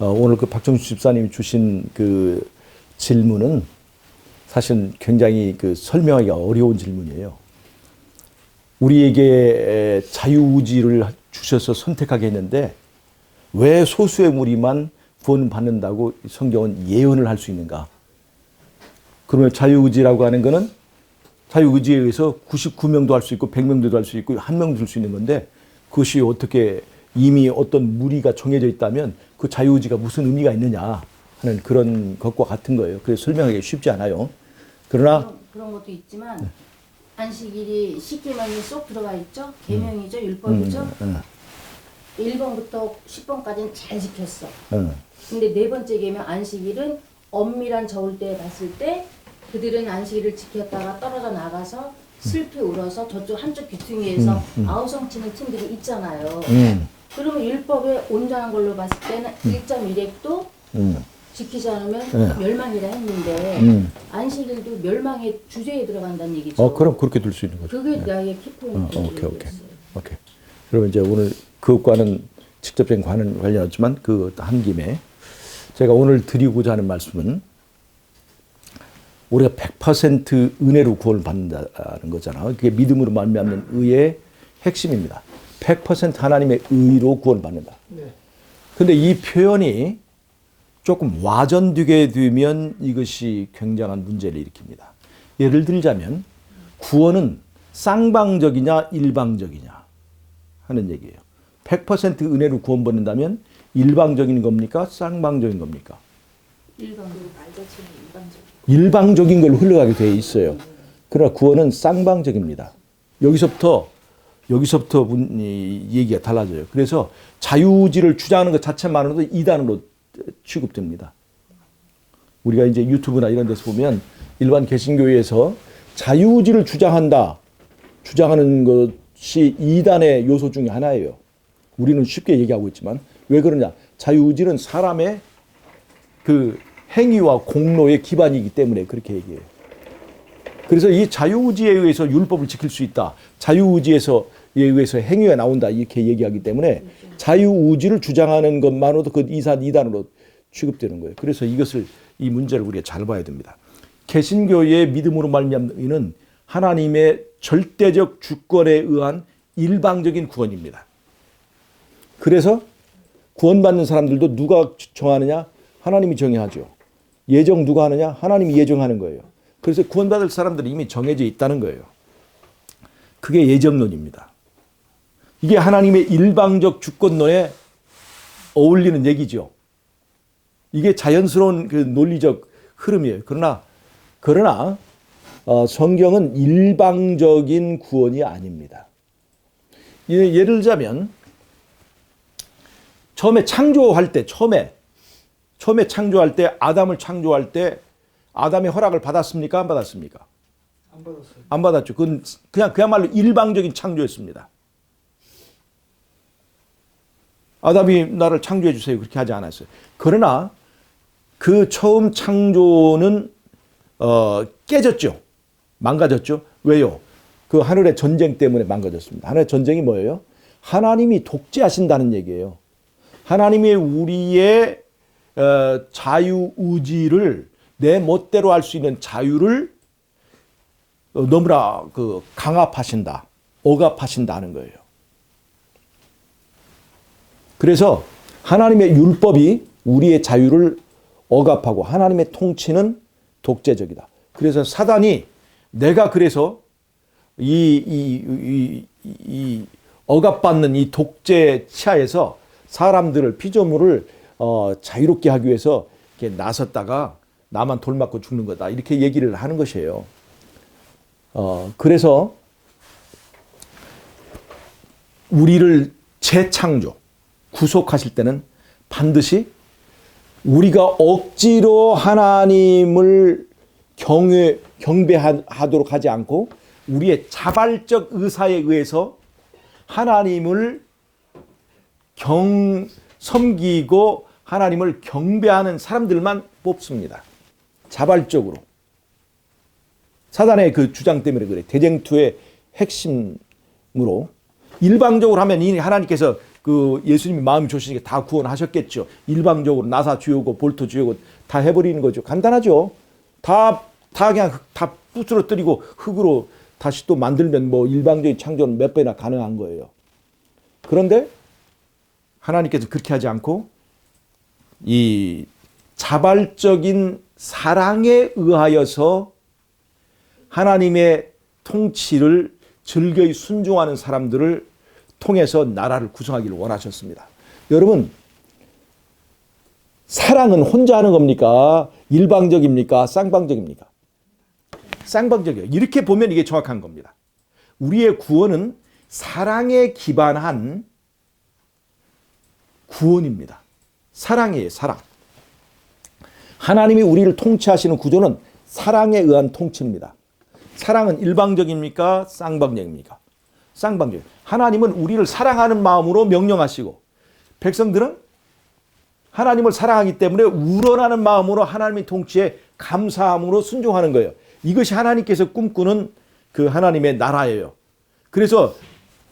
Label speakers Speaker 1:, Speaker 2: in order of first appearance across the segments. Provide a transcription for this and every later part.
Speaker 1: 오늘 그 박정수 집사님이 주신 그 질문은 사실 굉장히 그 설명하기가 어려운 질문이에요. 우리에게 자유의지를 주셔서 선택하게 했는데 왜 소수의 무리만 구원받는다고 성경은 예언을 할 수 있는가? 그러면 자유의지라고 하는 거는 자유의지에 의해서 99명도 할 수 있고 100명도 할 수 있고 1명도 줄 수 있는 건데 그것이 어떻게 이미 어떤 무리가 정해져 있다면 그 자유의지가 무슨 의미가 있느냐 하는 그런 것과 같은 거예요. 그래서 설명하기 쉽지 않아요. 그러나
Speaker 2: 그런 것도 있지만 안식일이 10계명이 쏙 들어가 있죠. 계명이죠. 율법이죠. 1번부터 10번까지는 잘 지켰어. 근데 네 번째 계명 안식일은 엄밀한 저울대에 봤을 때 그들은 안식일을 지켰다가 떨어져 나가서 슬피 울어서 저쪽 한쪽 귀퉁이에서 아우성 치는 팀들이 있잖아요. 그러면 율법에 온전한 걸로 봤을 때는 1.1획도 지키지 않으면 멸망이라 했는데 안식일도 멸망의 주제에 들어간다는 얘기죠.
Speaker 1: 그럼 그렇게 들 수 있는 거죠.
Speaker 2: 그게 나의 키포인트예요.
Speaker 1: 오케이. 그러면 이제 오늘 그것과는 직접적인 관련이 없지만 그 한 김에 제가 오늘 드리고자 하는 말씀은 우리가 100% 은혜로 구원을 받는다는 거잖아요. 그게 믿음으로 말미암는 의의 핵심입니다. 100% 하나님의 의로 구원을 받는다. 그런데 이 표현이 조금 와전되게 되면 이것이 굉장한 문제를 일으킵니다. 예를 들자면 구원은 쌍방적이냐 일방적이냐 하는 얘기예요. 100% 은혜로 구원받는다면 일방적인 겁니까? 쌍방적인 겁니까? 일방적인 걸로 흘러가게 되어 있어요. 그러나 구원은 쌍방적입니다. 여기서부터 얘기가 달라져요. 그래서 자유의지를 주장하는 것 자체만으로도 이단으로 취급됩니다. 우리가 이제 유튜브나 이런 데서 보면 일반 개신교회에서 자유의지를 주장하는 것이 이단의 요소 중에 하나예요. 우리는 쉽게 얘기하고 있지만 왜 그러냐? 자유의지는 사람의 그 행위와 공로의 기반이기 때문에 그렇게 얘기해요. 그래서 이 자유의지에 의해서 율법을 지킬 수 있다. 자유의지에 의해서 행위가 나온다. 이렇게 얘기하기 때문에 자유의지를 주장하는 것만으로도 그 이단으로 취급되는 거예요. 그래서 이 문제를 우리가 잘 봐야 됩니다. 개신교의 믿음으로 말미암는 의는 하나님의 절대적 주권에 의한 일방적인 구원입니다. 그래서 구원받는 사람들도 누가 정하느냐? 하나님이 정하죠. 예정 누가 하느냐? 하나님이 예정하는 거예요. 그래서 구원받을 사람들이 이미 정해져 있다는 거예요. 그게 예정론입니다. 이게 하나님의 일방적 주권론에 어울리는 얘기죠. 이게 자연스러운 그 논리적 흐름이에요. 그러나 성경은 일방적인 구원이 아닙니다. 예를 들자면 처음에 창조할 때 아담을 창조할 때 아담의 허락을 받았습니까? 안 받았습니까?
Speaker 3: 안 받았어요.
Speaker 1: 안 받았죠. 그건 그야말로 일방적인 창조였습니다. 아담이 나를 창조해 주세요. 그렇게 하지 않았어요. 그러나 그 처음 창조는 깨졌죠. 망가졌죠. 왜요? 그 하늘의 전쟁 때문에 망가졌습니다. 하늘의 전쟁이 뭐예요? 하나님이 독재하신다는 얘기예요. 하나님이 우리의 자유의지를 내 멋대로 할 수 있는 자유를 너무나 강압하신다, 억압하신다는 거예요. 그래서 하나님의 율법이 우리의 자유를 억압하고 하나님의 통치는 독재적이다. 그래서 사단이 내가 그래서 이 억압받는 이 독재 치하에서 사람들을 피조물을 자유롭게 하기 위해서 이렇게 나섰다가 나만 돌 맞고 죽는 거다. 이렇게 얘기를 하는 것이에요. 그래서 우리를 재창조, 구속하실 때는 반드시 우리가 억지로 하나님을 경배하도록 하지 않고 우리의 자발적 의사에 의해서 하나님을 섬기고 하나님을 경배하는 사람들만 뽑습니다. 자발적으로. 사단의 그 주장 때문에 그래. 대쟁투의 핵심으로 일방적으로 하면 이미 하나님께서 그 예수님이 마음이 좋으시니까 다 구원하셨겠죠. 일방적으로 나사 쥐우고 볼트 쥐우고 다 해버리는 거죠. 간단하죠. 다 그냥 다 부스러뜨리고 흙으로 다시 또 만들면 뭐 일방적인 창조는 몇 배나 가능한 거예요. 그런데 하나님께서 그렇게 하지 않고 이 자발적인 사랑에 의하여서 하나님의 통치를 즐거이 순종하는 사람들을 통해서 나라를 구성하기를 원하셨습니다. 여러분, 사랑은 혼자 하는 겁니까? 일방적입니까? 쌍방적입니까? 쌍방적이에요. 이렇게 보면 이게 정확한 겁니다. 우리의 구원은 사랑에 기반한 구원입니다. 사랑이에요, 사랑. 하나님이 우리를 통치하시는 구조는 사랑에 의한 통치입니다. 사랑은 일방적입니까? 쌍방적입니까? 쌍방적. 하나님은 우리를 사랑하는 마음으로 명령하시고 백성들은 하나님을 사랑하기 때문에 우러나는 마음으로 하나님의 통치에 감사함으로 순종하는 거예요. 이것이 하나님께서 꿈꾸는 그 하나님의 나라예요. 그래서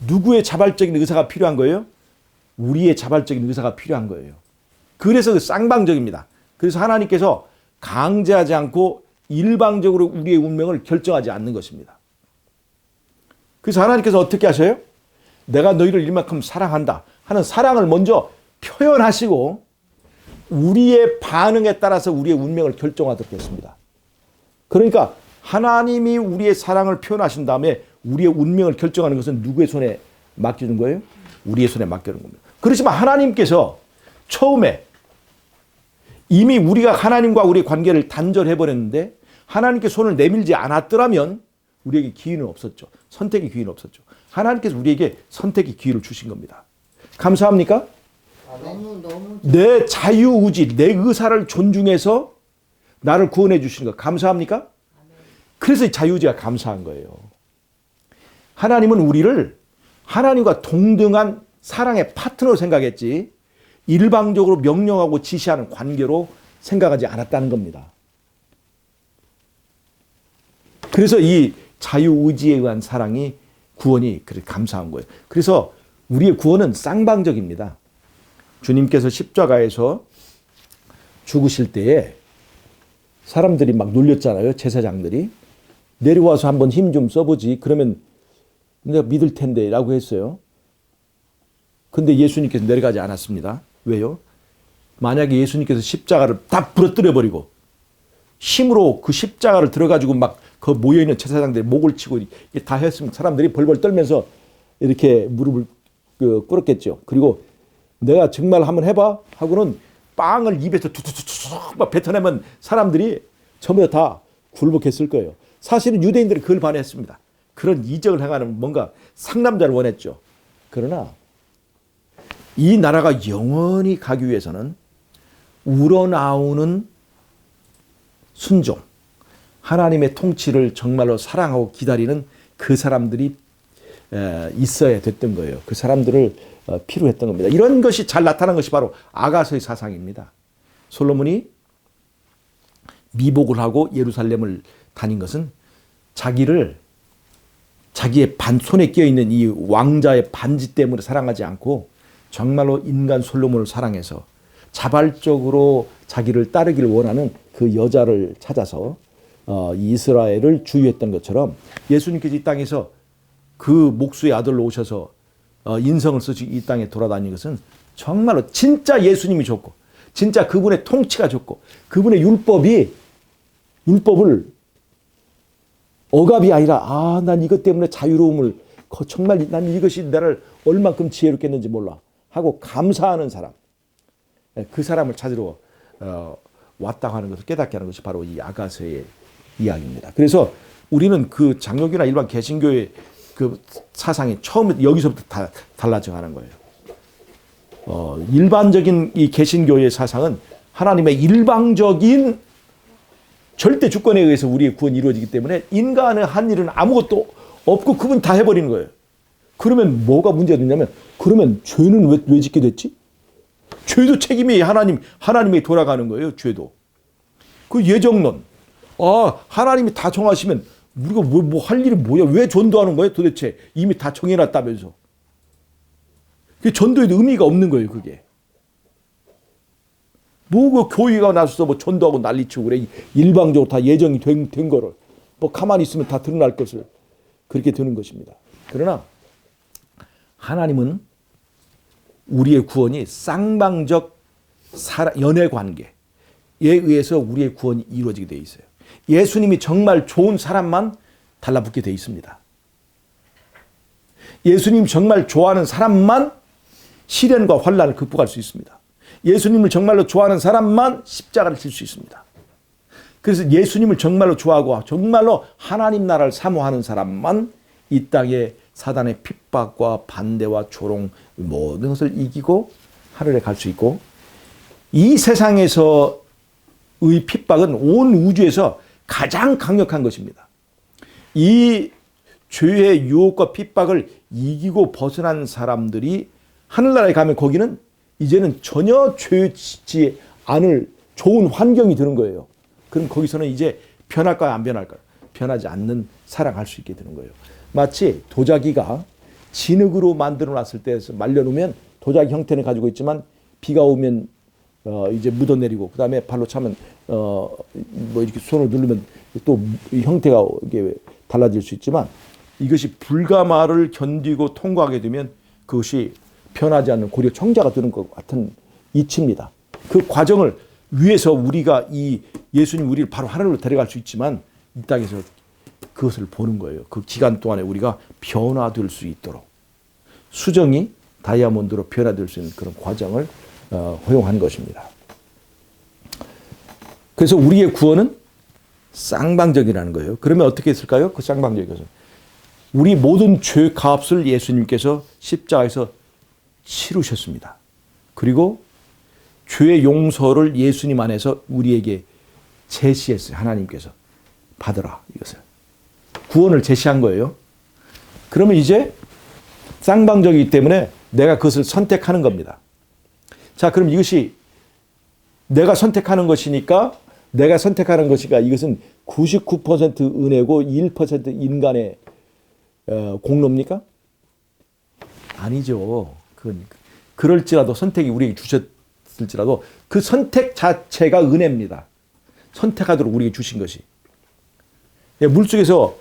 Speaker 1: 누구의 자발적인 의사가 필요한 거예요? 우리의 자발적인 의사가 필요한 거예요. 그래서 그 쌍방적입니다. 그래서 하나님께서 강제하지 않고 일방적으로 우리의 운명을 결정하지 않는 것입니다. 그래서 하나님께서 어떻게 하셔요? 내가 너희를 이만큼 사랑한다 하는 사랑을 먼저 표현하시고 우리의 반응에 따라서 우리의 운명을 결정하도록 했습니다. 그러니까 하나님이 우리의 사랑을 표현하신 다음에 우리의 운명을 결정하는 것은 누구의 손에 맡겨준 거예요? 우리의 손에 맡겨준 겁니다. 그렇지만 하나님께서 처음에 이미 우리가 하나님과 우리의 관계를 단절해버렸는데 하나님께 손을 내밀지 않았더라면 우리에게 기회는 없었죠. 선택의 기회는 없었죠. 하나님께서 우리에게 선택의 기회를 주신 겁니다. 감사합니까?
Speaker 2: 너무
Speaker 1: 내 자유의지, 내 의사를 존중해서 나를 구원해 주시는 거 감사합니까? 그래서 이 자유의지가 감사한 거예요. 하나님은 우리를 하나님과 동등한 사랑의 파트너로 생각했지 일방적으로 명령하고 지시하는 관계로 생각하지 않았다는 겁니다. 그래서 이 자유의지에 의한 사랑이 구원이 그렇게 감사한 거예요. 그래서 우리의 구원은 쌍방적입니다. 주님께서 십자가에서 죽으실 때에 사람들이 막 놀렸잖아요. 제사장들이. 내려와서 한번 힘 좀 써보지. 그러면 내가 믿을 텐데 라고 했어요. 근데 예수님께서 내려가지 않았습니다. 왜요? 만약에 예수님께서 십자가를 다 부러뜨려 버리고 힘으로 그 십자가를 들어가지고 막 그 모여있는 제사장들이 목을 치고 다 했으면 사람들이 벌벌 떨면서 이렇게 무릎을 꿇었겠죠. 그리고 내가 정말 한번 해봐 하고는 빵을 입에서 툭툭툭툭 막 뱉어내면 사람들이 전부 다 굴복했을 거예요. 사실은 유대인들이 그걸 반했습니다. 그런 이적을 행하는 뭔가 상남자를 원했죠. 그러나 이 나라가 영원히 가기 위해서는 우러나오는 순종, 하나님의 통치를 정말로 사랑하고 기다리는 그 사람들이 있어야 됐던 거예요. 그 사람들을 필요했던 겁니다. 이런 것이 잘 나타난 것이 바로 아가서의 사상입니다. 솔로몬이 미복을 하고 예루살렘을 다닌 것은 자기의 손에 끼어있는 이 왕자의 반지 때문에 사랑하지 않고 정말로 인간 솔로몬을 사랑해서 자발적으로 자기를 따르기를 원하는 그 여자를 찾아서 이스라엘을 주유했던 것처럼 예수님께서 이 땅에서 그 목수의 아들로 오셔서 인성을 쓰시고 이 땅에 돌아다니는 것은 정말로 진짜 예수님이 좋고 진짜 그분의 통치가 좋고 그분의 율법을 억압이 아니라 난 이것 때문에 자유로움을 정말 난 이것이 나를 얼만큼 지혜롭게 했는지 몰라 하고 감사하는 사람, 그 사람을 찾으러 왔다고 하는 것을 깨닫게 하는 것이 바로 이 아가서의 이야기입니다. 그래서 우리는 그 장로교나 일반 개신교의 그 사상이 처음에 여기서부터 다 달라져 가는 거예요. 일반적인 이 개신교의 사상은 하나님의 일방적인 절대 주권에 의해서 우리의 구원이 이루어지기 때문에 인간의 한 일은 아무것도 없고 그분 다 해버리는 거예요. 그러면 뭐가 문제가 되냐면 그러면 죄는 왜 짓게 됐지? 죄도 책임이 하나님이 돌아가는 거예요. 죄도. 그 예정론. 하나님이 다 정하시면 우리가 뭐 할 일이 뭐야? 왜 전도하는 거예요? 도대체 이미 다 정해놨다면서. 그 전도에도 의미가 없는 거예요, 그게. 뭐 그 교회가 나서서 뭐 전도하고 난리치고 그래. 일방적으로 다 예정이 된 거를 뭐 가만히 있으면 다 드러날 것을 그렇게 드는 것입니다. 그러나 하나님은 우리의 구원이 쌍방적 연애 관계에 의해서 우리의 구원이 이루어지게 되어 있어요. 예수님이 정말 좋은 사람만 달라붙게 되어 있습니다. 예수님 정말 좋아하는 사람만 시련과 환난을 극복할 수 있습니다. 예수님을 정말로 좋아하는 사람만 십자가를 질 수 있습니다. 그래서 예수님을 정말로 좋아하고 정말로 하나님 나라를 사모하는 사람만 이 땅에 사단의 핍박과 반대와 조롱 모든 것을 이기고 하늘에 갈 수 있고, 이 세상에서의 핍박은 온 우주에서 가장 강력한 것입니다. 이 죄의 유혹과 핍박을 이기고 벗어난 사람들이 하늘나라에 가면 거기는 이제는 전혀 죄 짓지 않을 좋은 환경이 되는 거예요. 그럼 거기서는 이제 변할까요, 안 변할까요? 변하지 않는 사랑할 수 있게 되는 거예요. 마치 도자기가 진흙으로 만들어 놨을 때 말려놓으면 도자기 형태는 가지고 있지만 비가 오면 이제 묻어내리고 그다음에 발로 차면 뭐 이렇게 손을 누르면 또 형태가 이게 달라질 수 있지만, 이것이 불가마를 견디고 통과하게 되면 그것이 변하지 않는 고려 청자가 되는 것 같은 이치입니다. 그 과정을 위해서 우리가 이 예수님 우리를 바로 하늘로 데려갈 수 있지만 이 땅에서 그것을 보는 거예요. 그 기간 동안에 우리가 변화될 수 있도록 수정이 다이아몬드로 변화될 수 있는 그런 과정을 허용한 것입니다. 그래서 우리의 구원은 쌍방적이라는 거예요. 그러면 어떻게 했을까요? 그 쌍방적인 것은 우리 모든 죄 값을 예수님께서 십자가에서 치르셨습니다. 그리고 죄의 용서를 예수님 안에서 우리에게 제시했어요. 하나님께서 받으라, 이것을 구원을 제시한 거예요. 그러면 이제 쌍방적이기 때문에 내가 그것을 선택하는 겁니다. 자, 그럼 이것이 내가 선택하는 것이니까 이것은 99% 은혜고 1% 인간의 공로입니까? 아니죠. 그럴지라도 선택이 우리에게 주셨을지라도 그 선택 자체가 은혜입니다. 선택하도록 우리에게 주신 것이. 물속에서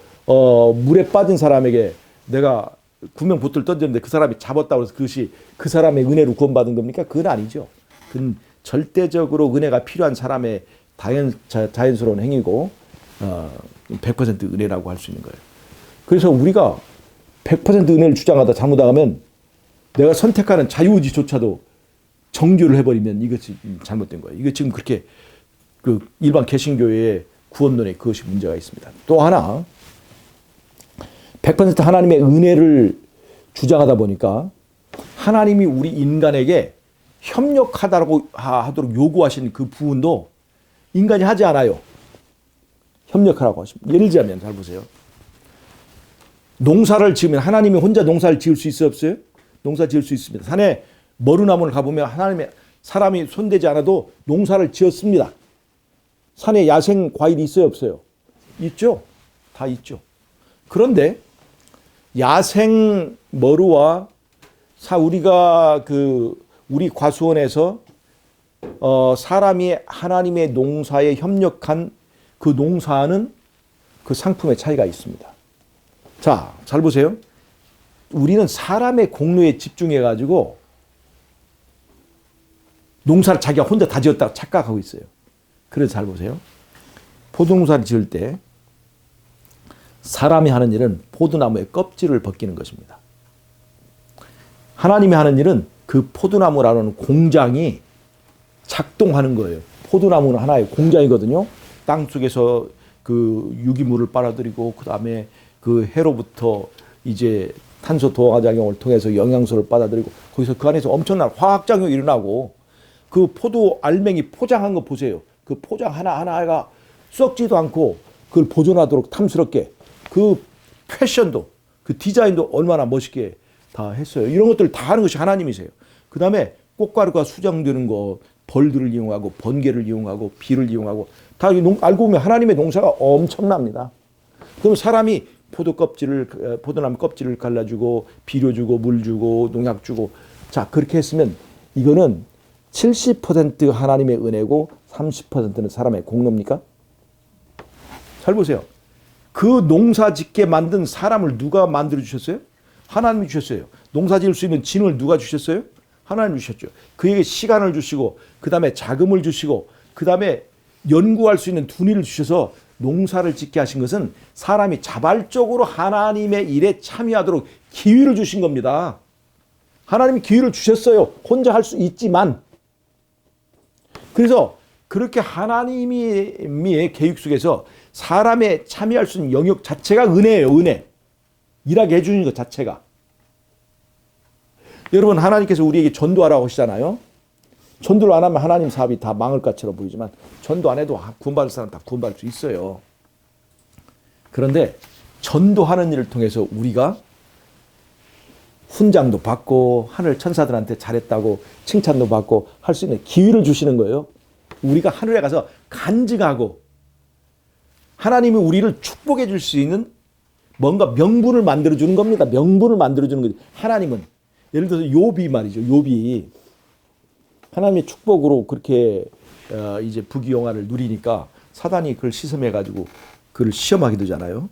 Speaker 1: 물에 빠진 사람에게 내가 구명보트를 던졌는데 그 사람이 잡았다고 해서 그것이 그 사람의 은혜로 구원받은 겁니까? 그건 아니죠. 그건 절대적으로 은혜가 필요한 사람의 자연스러운 행위고 100% 은혜라고 할 수 있는 거예요. 그래서 우리가 100% 은혜를 주장하다 잘못하면 내가 선택하는 자유의지조차도 정죄를 해버리면 이것이 잘못된 거예요. 이거 지금 그렇게 그 일반 개신교회의 구원론에 그것이 문제가 있습니다. 또 하나 100% 하나님의 은혜를 주장하다 보니까 하나님이 우리 인간에게 협력하도록 요구하시는 그 부분도 인간이 하지 않아요. 협력하라고 하십니다. 예를 들자면 잘 보세요. 농사를 지으면 하나님이 혼자 농사를 지을 수 있어요, 없어요? 농사 지을 수 있습니다. 산에 머루나무를 가보면 하나님의 사람이 손대지 않아도 농사를 지었습니다. 산에 야생 과일이 있어요, 없어요? 있죠? 다 있죠. 그런데 야생 머루와 우리가 우리 과수원에서 사람이 하나님의 농사에 협력한 그 농사는 그 상품의 차이가 있습니다. 자, 잘 보세요. 우리는 사람의 공로에 집중해가지고 농사를 자기가 혼자 다 지었다고 착각하고 있어요. 그래서 잘 보세요. 포도농사를 지을 때 사람이 하는 일은 포도나무의 껍질을 벗기는 것입니다. 하나님이 하는 일은 그 포도나무라는 공장이 작동하는 거예요. 포도나무는 하나의 공장이거든요. 땅속에서 그 유기물을 빨아들이고 그다음에 그 해로부터 이제 탄소 동화작용을 통해서 영양소를 받아들이고 거기서 그 안에서 엄청난 화학작용이 일어나고 그 포도 알맹이 포장한 거 보세요. 그 포장 하나하나가 썩지도 않고 그걸 보존하도록 탐스럽게 그 패션도 그 디자인도 얼마나 멋있게 다 했어요. 이런 것들 다 하는 것이 하나님이세요. 그 다음에 꽃가루가 수정되는 거 벌들을 이용하고 번개를 이용하고 비를 이용하고 다 알고 보면 하나님의 농사가 엄청납니다. 그럼 사람이 포도나무 껍질을 갈라주고 비료 주고 물 주고 농약 주고 자, 그렇게 했으면 이거는 70% 하나님의 은혜고 30%는 사람의 공로입니까? 잘 보세요. 그 농사 짓게 만든 사람을 누가 만들어 주셨어요? 하나님이 주셨어요. 농사 지을 수 있는 진을 누가 주셨어요? 하나님이 주셨죠. 그에게 시간을 주시고 그 다음에 자금을 주시고 그 다음에 연구할 수 있는 두뇌를 주셔서 농사를 짓게 하신 것은 사람이 자발적으로 하나님의 일에 참여하도록 기회를 주신 겁니다. 하나님이 기회를 주셨어요. 혼자 할 수 있지만. 그래서 그렇게 하나님의 계획 속에서 사람의 참여할 수 있는 영역 자체가 은혜예요. 은혜. 일하게 해주는 것 자체가. 여러분, 하나님께서 우리에게 전도하라고 하시잖아요. 전도를 안 하면 하나님 사업이 다 망할 것처럼 보이지만 전도 안 해도 구원받을 사람 다 구원받을 수 있어요. 그런데 전도하는 일을 통해서 우리가 훈장도 받고 하늘 천사들한테 잘했다고 칭찬도 받고 할 수 있는 기회를 주시는 거예요. 우리가 하늘에 가서 간증하고 하나님이 우리를 축복해 줄 수 있는 뭔가 명분을 만들어 주는 겁니다. 명분을 만들어 주는 거죠. 하나님은 예를 들어서 욥이 말이죠. 욥이 하나님의 축복으로 그렇게 이제 부귀영화를 누리니까 사단이 그걸 시험해 가지고 그를 시험하게 되잖아요.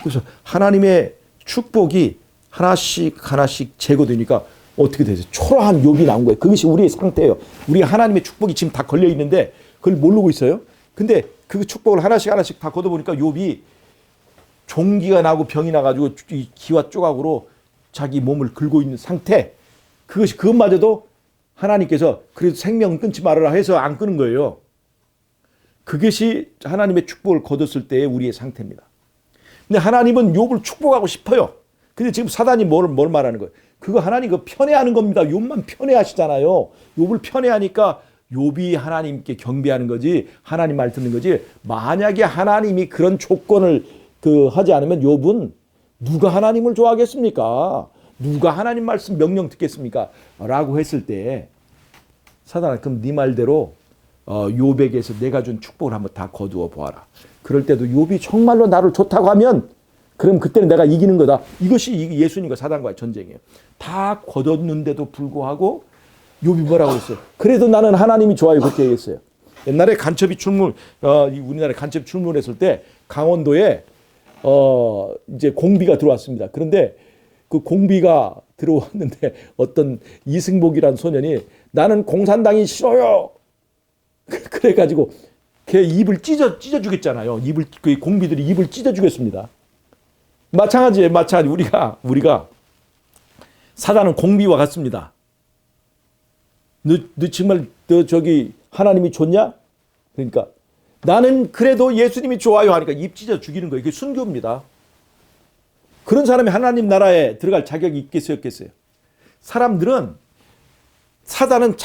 Speaker 1: 그래서 하나님의 축복이 하나씩 하나씩 제거되니까 어떻게 되세요? 초라한 욥이 나온 거예요. 그것이 우리의 상태예요. 우리 하나님의 축복이 지금 다 걸려 있는데 그걸 모르고 있어요. 근데 그 축복을 하나씩 하나씩 다 걷어보니까 욥이 종기가 나고 병이 나가지고 이 기와 조각으로 자기 몸을 긁고 있는 상태. 그것마저도 하나님께서 그래도 생명 끊지 말아라 해서 안 끊은 거예요. 그것이 하나님의 축복을 거뒀을 때의 우리의 상태입니다. 근데 하나님은 욥을 축복하고 싶어요. 근데 지금 사단이 뭘 말하는 거예요? 그거 하나님 그 편애하는 겁니다. 욥만 편애하시잖아요. 욥을 편애하니까 욥이 하나님께 경배하는 거지 하나님 말 듣는 거지. 만약에 하나님이 그런 조건을 하지 않으면 욥은 누가 하나님을 좋아하겠습니까? 누가 하나님 말씀 명령 듣겠습니까? 라고 했을 때 사단아 그럼 네 말대로 욥에게서 내가 준 축복을 한번 다 거두어 보아라. 그럴 때도 욥이 정말로 나를 좋다고 하면 그럼 그때는 내가 이기는 거다. 이것이 예수님과 사단과의 전쟁이에요. 다 거뒀는데도 불구하고 욥이 뭐라고 했어요? 그래도 나는 하나님이 좋아요. 그렇게 얘기했어요. 옛날에 간첩이 우리나라에 간첩이 출몰했을 때 강원도에 이제 공비가 들어왔습니다. 그런데 그 공비가 들어왔는데 어떤 이승복이라는 소년이 나는 공산당이 싫어요. 그래가지고 걔 입을 찢어 주겠잖아요. 그 공비들이 입을 찢어 주겠습니다. 마찬가지예요. 마찬가지. 우리가 사단은 공비와 같습니다. 너 정말 저기 하나님이 좋냐? 그러니까 나는 그래도 예수님이 좋아요 하니까 입 찢어 죽이는 거예요. 이게 순교입니다. 그런 사람이 하나님 나라에 들어갈 자격이 있겠어요, 없겠어요? 사단이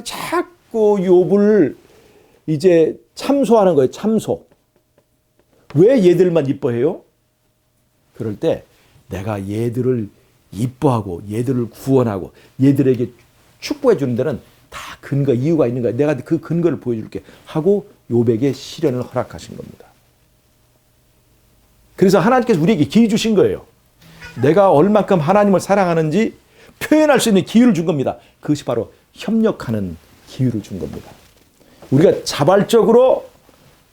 Speaker 1: 자꾸 욥을 이제 참소하는 거예요. 참소. 왜 얘들만 이뻐해요? 그럴 때 내가 얘들을 이뻐하고 얘들을 구원하고 얘들에게 축복해 주는 데는 다 이유가 있는 거야. 내가 그 근거를 보여줄게 하고 욥에게 시련을 허락하신 겁니다. 그래서 하나님께서 우리에게 기회 주신 거예요. 내가 얼만큼 하나님을 사랑하는지 표현할 수 있는 기회를 준 겁니다. 그것이 바로 협력하는 기회를 준 겁니다. 우리가 자발적으로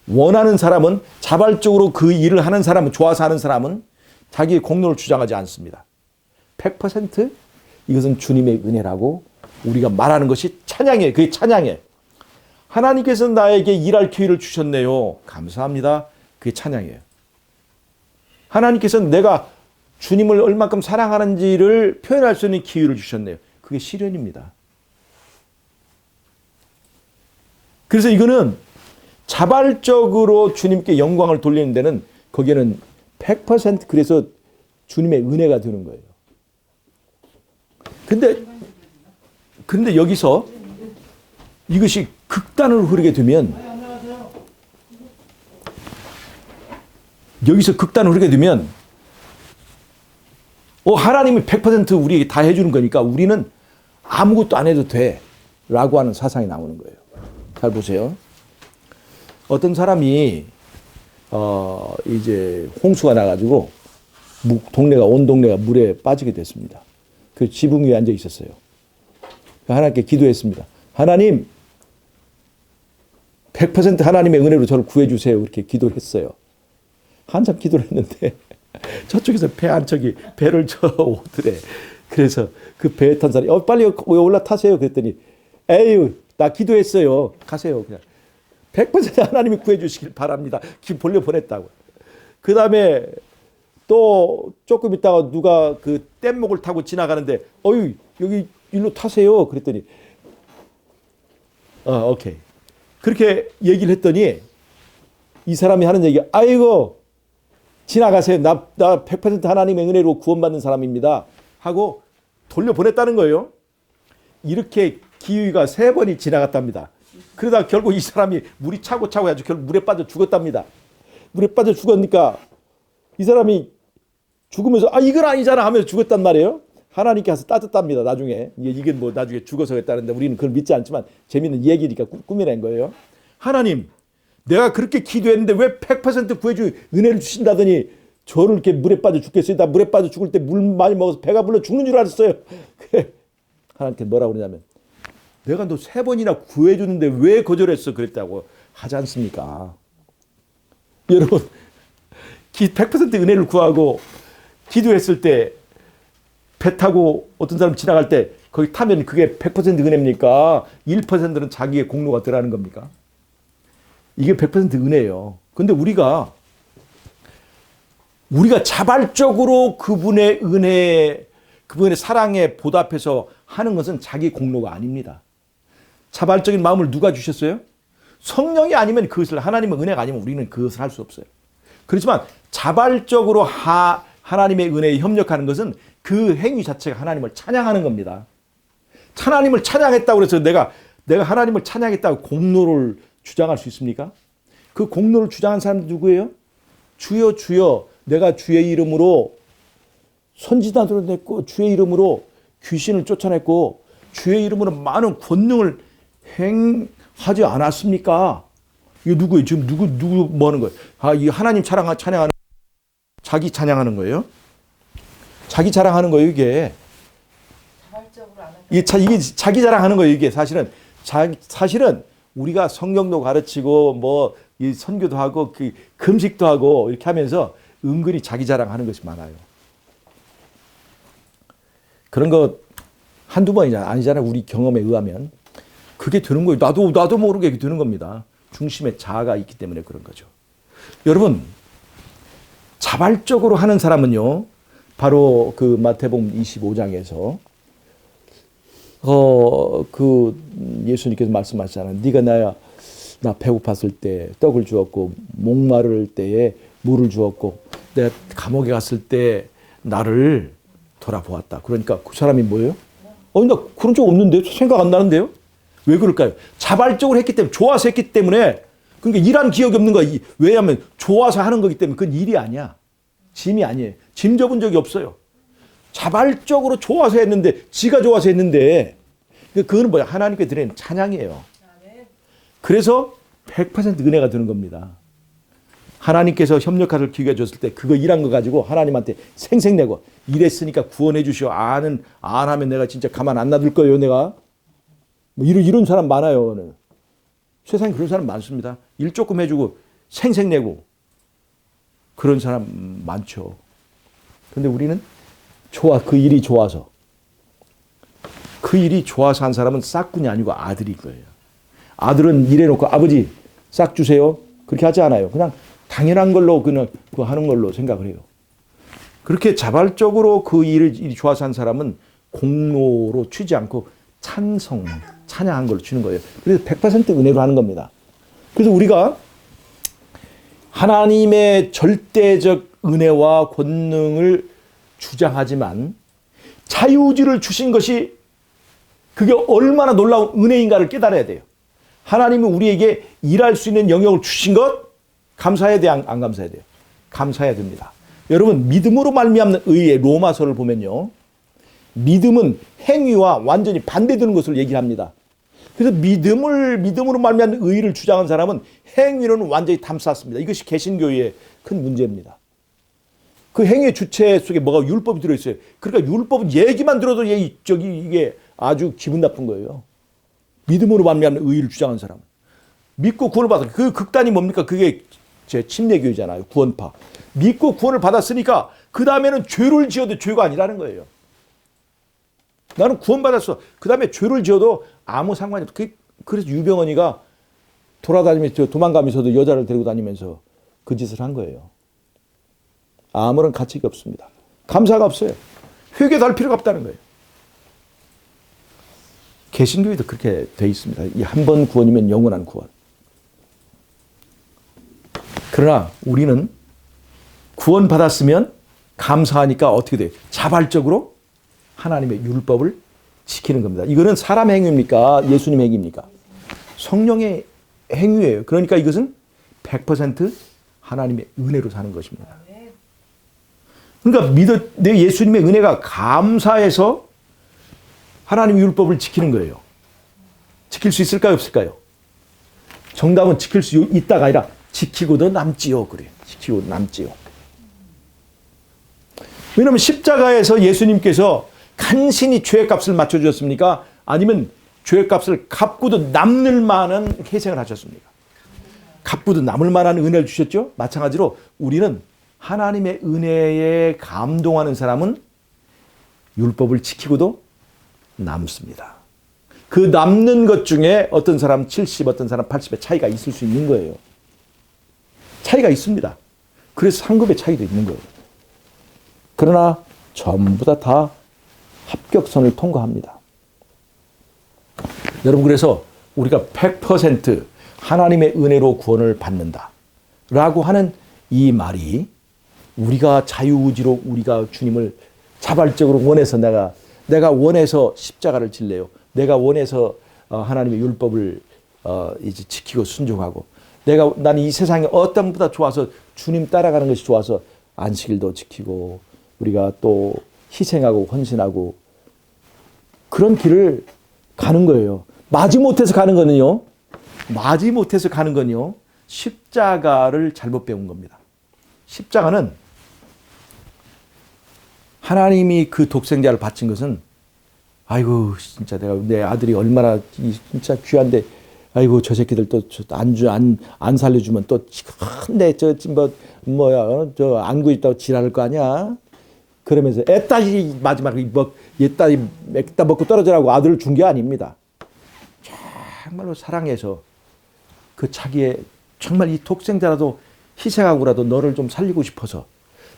Speaker 1: 원하는 사람은 자발적으로 그 일을 하는 사람은 좋아서 하는 사람은 자기의 공로를 주장하지 않습니다. 100% 이것은 주님의 은혜라고 우리가 말하는 것이 찬양이에요. 그게 찬양이에요. 하나님께서 나에게 일할 기회를 주셨네요. 감사합니다. 그게 찬양이에요. 하나님께서 내가 주님을 얼마큼 사랑하는지를 표현할 수 있는 기회를 주셨네요. 그게 시련입니다. 그래서 이거는 자발적으로 주님께 영광을 돌리는 데는 거기에는 100% 그래서 주님의 은혜가 되는 거예요. 근데 여기서 이것이 극단으로 흐르게 되면 하나님이 100% 우리에게 다 해주는 거니까 우리는 아무것도 안 해도 돼 라고 하는 사상이 나오는 거예요. 잘 보세요. 어떤 사람이 이제 홍수가 나가지고 온 동네가 물에 빠지게 됐습니다. 그 지붕 위에 앉아 있었어요. 하나님께 기도했습니다. 하나님, 100% 하나님의 은혜로 저를 구해주세요. 이렇게 기도를 했어요. 한참 기도를 했는데 저쪽에서 배 한 척이 배를 저 오더래. 그래서 그 배에 탄 사람이 빨리 올라타세요. 그랬더니 에휴, 나 기도했어요. 가세요. 그냥 100% 하나님이 구해주시길 바랍니다. 보냈다고. 그 다음에 또 조금 있다가 누가 그 뗏목을 타고 지나가는데 어유 여기 일로 타세요. 그랬더니 오케이. 그렇게 얘기를 했더니 이 사람이 하는 얘기가 아이고 지나가세요. 나 100% 하나님의 은혜로 구원받는 사람입니다. 하고 돌려보냈다는 거예요. 이렇게 기회가 3번이 지나갔답니다. 그러다 결국 이 사람이 물이 차고 해가지고 결국 물에 빠져 죽었답니다. 물에 빠져 죽었으니까 이 사람이 죽으면서 이건 아니잖아 하면서 죽었단 말이에요. 하나님께 가서 따졌답니다. 나중에 이게 뭐 나중에 죽어서 했다는데 우리는 그걸 믿지 않지만 재밌는 얘기니까 꾸며낸 거예요. 하나님, 내가 그렇게 기도했는데 왜 100% 구해주 은혜를 주신다더니 저를 이렇게 물에 빠져 죽겠어요. 나 물에 빠져 죽을 때 물 많이 먹어서 배가 불러 죽는 줄 알았어요. 하나님께 뭐라고 그러냐면 내가 너 3번이나 구해주는데 왜 거절했어? 그랬다고 하지 않습니까? 여러분 100% 은혜를 구하고 기도했을 때 배 타고 어떤 사람 지나갈 때 거기 타면 그게 100% 은혜입니까? 1%는 자기의 공로가 들어가는 겁니까? 이게 100% 은혜예요. 그런데 우리가 자발적으로 그분의 은혜, 그분의 사랑에 보답해서 하는 것은 자기 공로가 아닙니다. 자발적인 마음을 누가 주셨어요? 성령이 아니면 그것을, 하나님의 은혜가 아니면 우리는 그것을 할 수 없어요. 그렇지만 자발적으로 하나님의 은혜에 협력하는 것은 그 행위 자체가 하나님을 찬양하는 겁니다. 하나님을 찬양했다고 해서 내가 하나님을 찬양했다고 공로를 주장할 수 있습니까? 그 공로를 주장한 사람이 누구예요? 주여 주여 내가 주의 이름으로 선지자들을 냈고 주의 이름으로 귀신을 쫓아냈고 주의 이름으로 많은 권능을 행하지 않았습니까? 이거 누구예요? 지금 누구 뭐 하는 거예요? 이 하나님 찬양하는 자기 찬양하는 거예요? 자기 자랑하는 거예요, 이게. 이게 자기 자랑하는 거예요, 이게. 사실은 우리가 성경도 가르치고 뭐 이 선교도 하고 그 금식도 하고 이렇게 하면서 은근히 자기 자랑하는 것이 많아요. 그런 거 한두 번이 아니잖아요. 우리 경험에 의하면. 그게 드는 거예요. 나도 모르게 드는 겁니다. 중심에 자아가 있기 때문에 그런 거죠. 여러분, 자발적으로 하는 사람은요. 바로 그 마태복음 25장에서 그 예수님께서 말씀하시잖아요. 네가 나 배고팠을 때 떡을 주었고 목마를 때에 물을 주었고 내가 감옥에 갔을 때 나를 돌아보았다. 그러니까 그 사람이 뭐예요? 나 그런 적 없는데 생각 안 나는데요? 왜 그럴까요? 자발적으로 했기 때문에 좋아서 했기 때문에 그러니까 일한 기억이 없는 거야. 왜냐하면 좋아서 하는 거기 때문에 그건 일이 아니야. 짐이 아니에요. 짐 접은 적이 없어요. 자발적으로 좋아서 했는데 지가 좋아서 했는데 그거는 뭐야? 하나님께 드리는 찬양이에요. 그래서 100% 은혜가 되는 겁니다. 하나님께서 협력하실 기회가 줬을 때 그거 일한 거 가지고 하나님한테 생색내고 이랬으니까 구원해 주시오. 안 하면 내가 진짜 가만 안 놔둘 거예요. 내가 뭐 이런 사람 많아요. 세상에 그런 사람 많습니다. 일 조금 해주고 생색내고 그런 사람 많죠. 그런데 우리는 그 일이 좋아서 한 사람은 싹군이 아니고 아들일 거예요. 아들은 일해놓고 아버지 싹 주세요. 그렇게 하지 않아요. 그냥 당연한 걸로 그냥 그거 하는 걸로 생각을 해요. 그렇게 자발적으로 그 일이 좋아서 한 사람은 공로로 치지 않고 찬양한 걸로 주는 거예요. 그래서 100% 은혜로 하는 겁니다. 그래서 우리가 하나님의 절대적 은혜와 권능을 주장하지만 자유의지를 주신 것이 그게 얼마나 놀라운 은혜인가를 깨달아야 돼요. 하나님은 우리에게 일할 수 있는 영역을 주신 것 감사해야 돼요? 안 감사해야 돼요? 감사해야 됩니다. 여러분 믿음으로 말미암는 의의 로마서를 보면요. 믿음은 행위와 완전히 반대되는 것을 얘기합니다. 그래서 믿음으로 말미암는 의의를 주장한 사람은 행위로는 완전히 담쌌습니다. 이것이 개신교의 큰 문제입니다. 그 행위의 주체 속에 뭐가 율법이 들어있어요. 그러니까 율법은 얘기만 들어도 이게 아주 기분 나쁜 거예요. 믿음으로 말미암는 의의를 주장하는 사람. 믿고 구원을 받았. 그 극단이 뭡니까? 그게 제 침례교회잖아요. 구원파. 믿고 구원을 받았으니까 그 다음에는 죄를 지어도 죄가 아니라는 거예요. 나는 구원받았어. 그 다음에 죄를 지어도 아무 상관이 없어. 그래서 유병언이가 돌아다니면서 도망가면서도 여자를 데리고 다니면서 그 짓을 한 거예요. 아무런 가치가 없습니다. 감사가 없어요. 회개도 할 필요가 없다는 거예요. 개신교에도 그렇게 돼 있습니다. 이 한 번 구원이면 영원한 구원. 그러나 우리는 구원받았으면 감사하니까 어떻게 돼요? 자발적으로 하나님의 율법을 지키는 겁니다. 이거는 사람 행위입니까? 예수님 행위입니까? 성령의 행위예요. 그러니까 이것은 100% 하나님의 은혜로 사는 것입니다. 그러니까 내 예수님의 은혜가 감사해서 하나님의 율법을 지키는 거예요. 지킬 수 있을까요? 없을까요? 정답은 지킬 수 있다가 아니라 지키고도 남지요. 그래요. 지키고 남지요. 왜냐하면 십자가에서 예수님께서 간신히 죄값을 맞춰주셨습니까? 아니면 죄값을 갚고도 남을 만한 희생을 하셨습니까? 갚고도 남을 만한 은혜를 주셨죠? 마찬가지로 우리는 하나님의 은혜에 감동하는 사람은 율법을 지키고도 남습니다. 그 남는 것 중에 어떤 사람 70, 어떤 사람 80의 차이가 있을 수 있는 거예요. 차이가 있습니다. 그래서 상급의 차이도 있는 거예요. 그러나 전부 다 합격선을 통과합니다. 여러분, 그래서 우리가 100% 하나님의 은혜로 구원을 받는다 라고 하는 이 말이 우리가 자유의지로 우리가 주님을 자발적으로 원해서 내가 원해서 십자가를 질래요. 내가 원해서 하나님의 율법을 이제 지키고 순종하고 나는 이 세상에 어떤 것보다 좋아서 주님 따라가는 것이 좋아서 안식일도 지키고 우리가 또 희생하고 헌신하고 그런 길을 가는 거예요. 마지못해서 가는 거는요. 십자가를 잘못 배운 겁니다. 십자가는 하나님이 그 독생자를 바친 것은 아이고 진짜 내 아들이 얼마나 진짜 귀한데 아이고 저 새끼들 또 안 살려주면 또 큰데 저 안구 있다고 지랄할 거 아니야. 그러면서 애따지 마지막에 애따지 맥다 먹고 떨어지라고 아들을 준 게 아닙니다. 정말로 사랑해서 그 자기의 정말 이 독생자라도 희생하고라도 너를 좀 살리고 싶어서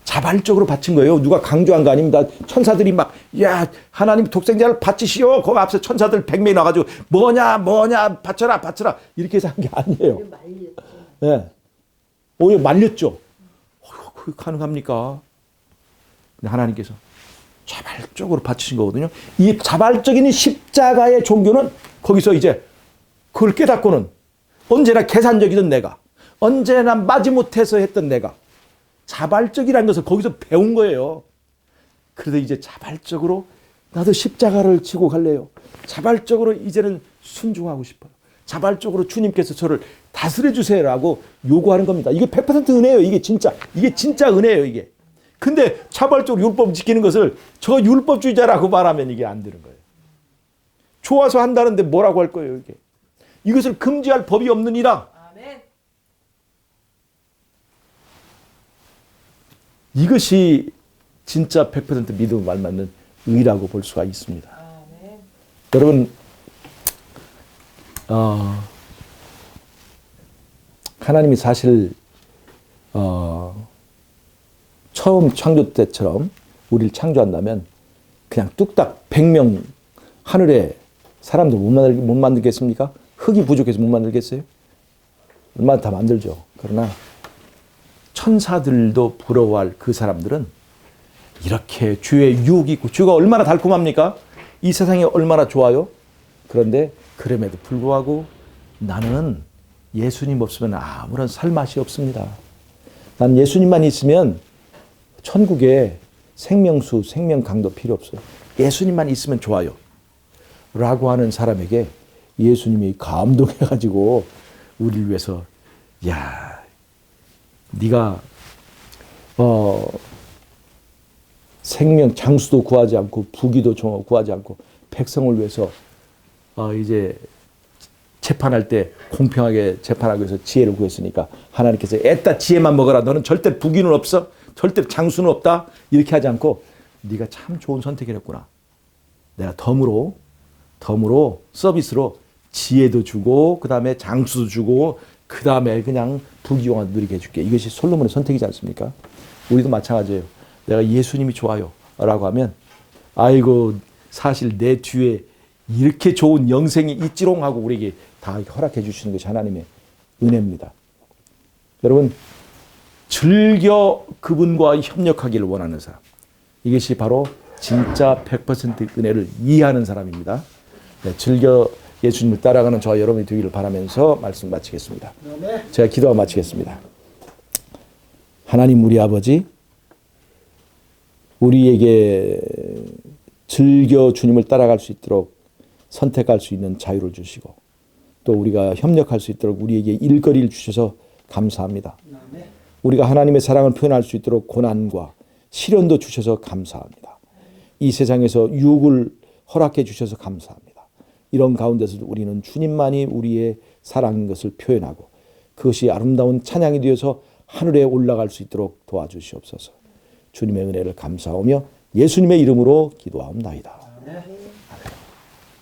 Speaker 1: 자발적으로 바친 거예요. 누가 강조한 거 아닙니다. 천사들이 야 하나님 독생자를 바치시오. 거기 앞서 천사들 100명이 나가지고 뭐냐 바쳐라 이렇게 해서 한 게 아니에요. 네. 오히려 말렸죠. 그게 가능합니까? 근데 하나님께서 자발적으로 바치신 거거든요. 이 자발적인 십자가의 종교는 거기서 이제 그걸 깨닫고는 언제나 계산적이던 내가, 언제나 마지못해서 했던 내가 자발적이라는 것을 거기서 배운 거예요. 그래서 이제 자발적으로 나도 십자가를 지고 갈래요. 자발적으로 이제는 순종하고 싶어요. 자발적으로 주님께서 저를 다스려 주세요라고 요구하는 겁니다. 이게 100% 은혜예요. 이게 진짜 은혜예요. 이게. 근데 자발적으로 율법 지키는 것을 저 율법주의자라고 말하면 이게 안 되는 거예요. 좋아서 한다는데 뭐라고 할 거예요, 이게. 이것을 금지할 법이 없느니라.
Speaker 3: 아멘.
Speaker 1: 이것이 진짜 100% 믿음을 말맞는 의라고 볼 수가 있습니다.
Speaker 3: 아멘.
Speaker 1: 여러분, 하나님이 사실 처음 창조 때처럼 우리를 창조한다면 그냥 뚝딱 100명 하늘에 사람들 못 만들겠습니까? 흙이 부족해서 못 만들겠어요? 얼마나 다 만들죠. 그러나 천사들도 부러워할 그 사람들은 이렇게 주의 유혹이 있고 주가 얼마나 달콤합니까? 이 세상이 얼마나 좋아요? 그런데 그럼에도 불구하고 나는 예수님 없으면 아무런 살맛이 없습니다. 난 예수님만 있으면 천국에 생명수, 생명강도 필요 없어요. 예수님만 있으면 좋아요. 라고 하는 사람에게 예수님이 감동해가지고 우리를 위해서 야, 네가 생명 장수도 구하지 않고 부귀도 구하지 않고 백성을 위해서 이제 재판할 때 공평하게 재판하기 위해서 지혜를 구했으니까 하나님께서 애따 지혜만 먹어라. 너는 절대 부귀는 없어. 절대 장수는 없다. 이렇게 하지 않고 네가 참 좋은 선택을 했구나. 내가 덤으로 서비스로 지혜도 주고 그 다음에 장수도 주고 그 다음에 그냥 부귀영화 누리게 해줄게. 이것이 솔로몬의 선택이지 않습니까? 우리도 마찬가지예요. 내가 예수님이 좋아요 라고 하면 아이고 사실 내 뒤에 이렇게 좋은 영생이 있지롱 하고 우리에게 다 허락해 주시는 것이 하나님의 은혜입니다. 여러분 즐겨 그분과 협력하기를 원하는 사람, 이것이 바로 진짜 100% 은혜를 이해하는 사람입니다. 네, 즐겨 예수님을 따라가는 저와 여러분이 되기를 바라면서 말씀 마치겠습니다. 제가 기도하고 마치겠습니다. 하나님 우리 아버지, 우리에게 즐겨 주님을 따라갈 수 있도록 선택할 수 있는 자유를 주시고 또 우리가 협력할 수 있도록 우리에게 일거리를 주셔서 감사합니다. 우리가 하나님의 사랑을 표현할 수 있도록 고난과 시련도 주셔서 감사합니다. 이 세상에서 유혹을 허락해 주셔서 감사합니다. 이런 가운데서도 우리는 주님만이 우리의 사랑인 것을 표현하고 그것이 아름다운 찬양이 되어서 하늘에 올라갈 수 있도록 도와주시옵소서. 주님의 은혜를 감사하며 예수님의 이름으로 기도하옵나이다.